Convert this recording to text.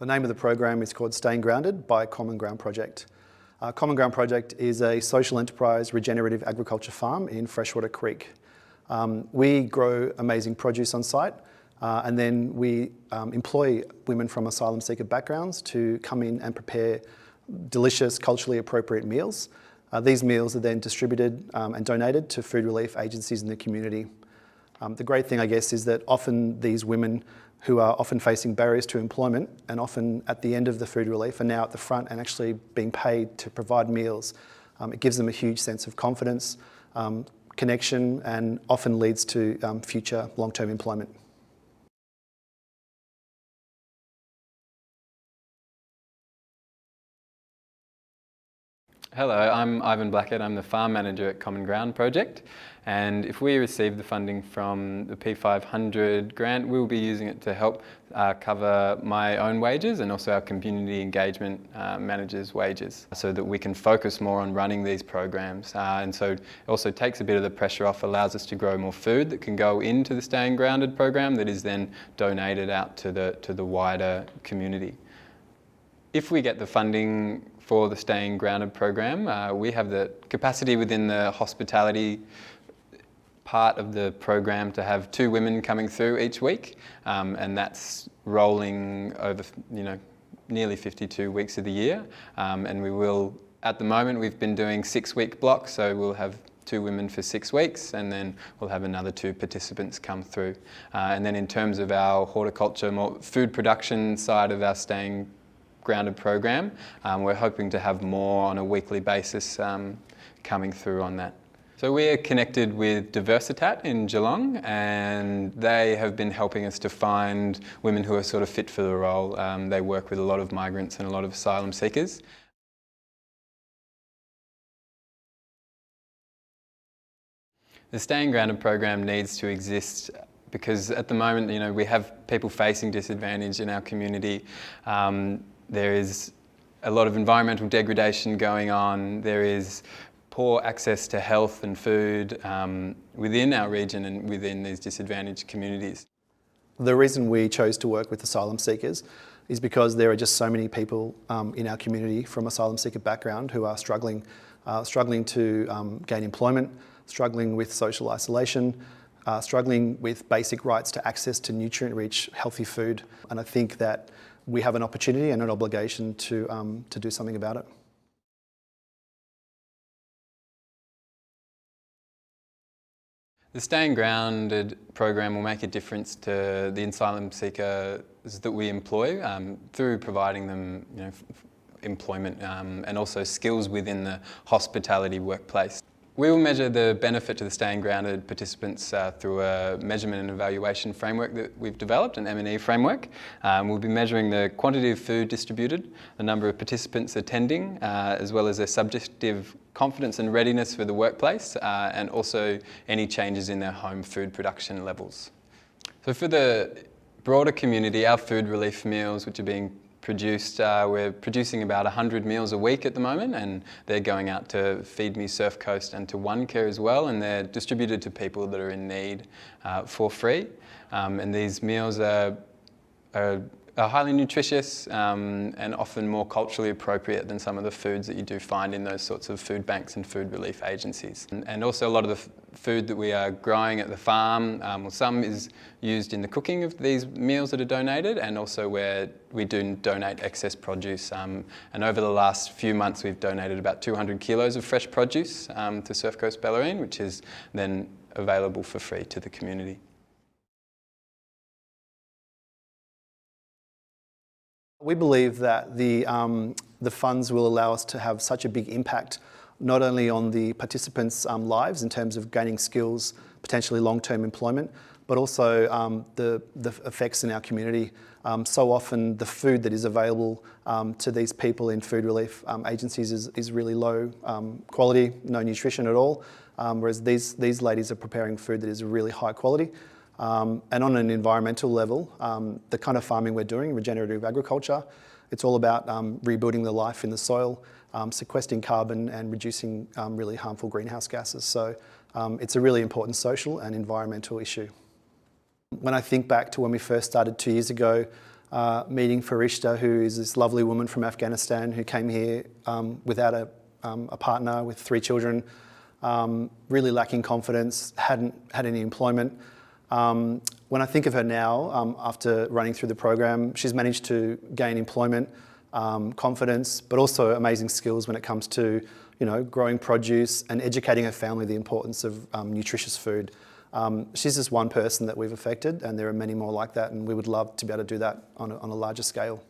The name of the program is called Staying Grounded by Common Ground Project. Common Ground Project is a social enterprise regenerative agriculture farm in Freshwater Creek. We grow amazing produce on site, and then we employ women from asylum seeker backgrounds to come in and prepare delicious, culturally appropriate meals. These meals are then distributed and donated to food relief agencies in the community. The great thing, I guess, is that often these women who are often facing barriers to employment and often at the end of the food relief are now at the front and actually being paid to provide meals. It gives them a huge sense of confidence, connection, and often leads to future long-term employment. Hello, I'm Ivan Blackett. I'm the farm manager at Common Ground Project, and if we receive the funding from the P500 grant, we'll be using it to help cover my own wages and also our community engagement managers' wages, so that we can focus more on running these programs. And so it also takes a bit of the pressure off, allows us to grow more food that can go into the Staying Grounded program that is then donated out to the wider community. If we get the funding for the Staying Grounded program, we have the capacity within the hospitality part of the program to have 2 women coming through each week, and that's rolling over nearly 52 weeks of the year. And we will, at the moment, we've been doing 6-week blocks, so we'll have 2 women for 6 weeks, and then we'll have another 2 participants come through. And then in terms of our horticulture, more food production side of our Staying Grounded program, we're hoping to have more on a weekly basis coming through on that. So we're connected with Diversitat in Geelong, and they have been helping us to find women who are sort of fit for the role. They work with a lot of migrants and a lot of asylum seekers. The Staying Grounded program needs to exist because at the moment, we have people facing disadvantage in our community. There is a lot of environmental degradation going on. There is poor access to health and food within our region and within these disadvantaged communities. The reason we chose to work with asylum seekers is because there are just so many people in our community from asylum seeker background who are struggling to gain employment, struggling with social isolation, struggling with basic rights to access to nutrient-rich, healthy food. And I think that we have an opportunity and an obligation to do something about it. The Staying Grounded program will make a difference to the asylum seekers that we employ through providing them employment and also skills within the hospitality workplace. We will measure the benefit to the Staying Grounded participants through a measurement and evaluation framework that we've developed, an M&E framework. We'll be measuring the quantity of food distributed, the number of participants attending, as well as their subjective confidence and readiness for the workplace, and also any changes in their home food production levels. So for the broader community, our food relief meals, which are being produced, we're producing about 100 meals a week at the moment, and they're going out to Feed Me Surf Coast and to One Care as well, and they're distributed to people that are in need for free. And these meals are highly nutritious and often more culturally appropriate than some of the foods that you do find in those sorts of food banks and food relief agencies. And also a lot of the food that we are growing at the farm, some is used in the cooking of these meals that are donated, and also where we do donate excess produce. And over the last few months we've donated about 200 kilos of fresh produce to Surf Coast Bellarine, which is then available for free to the community. We believe that the funds will allow us to have such a big impact, not only on the participants' lives in terms of gaining skills, potentially long-term employment, but also the effects in our community. So often the food that is available to these people in food relief agencies is really low quality, no nutrition at all, whereas these ladies are preparing food that is really high quality. And on an environmental level, the kind of farming we're doing, regenerative agriculture, it's all about rebuilding the life in the soil, sequestering carbon and reducing really harmful greenhouse gases. So it's a really important social and environmental issue. When I think back to when we first started 2 years ago, meeting Farishta, who is this lovely woman from Afghanistan who came here without a partner, with 3 children, really lacking confidence, hadn't had any employment. When I think of her now, after running through the program, she's managed to gain employment, confidence, but also amazing skills when it comes to, growing produce and educating her family the importance of nutritious food. She's just one person that we've affected, and there are many more like that, and we would love to be able to do that on a larger scale.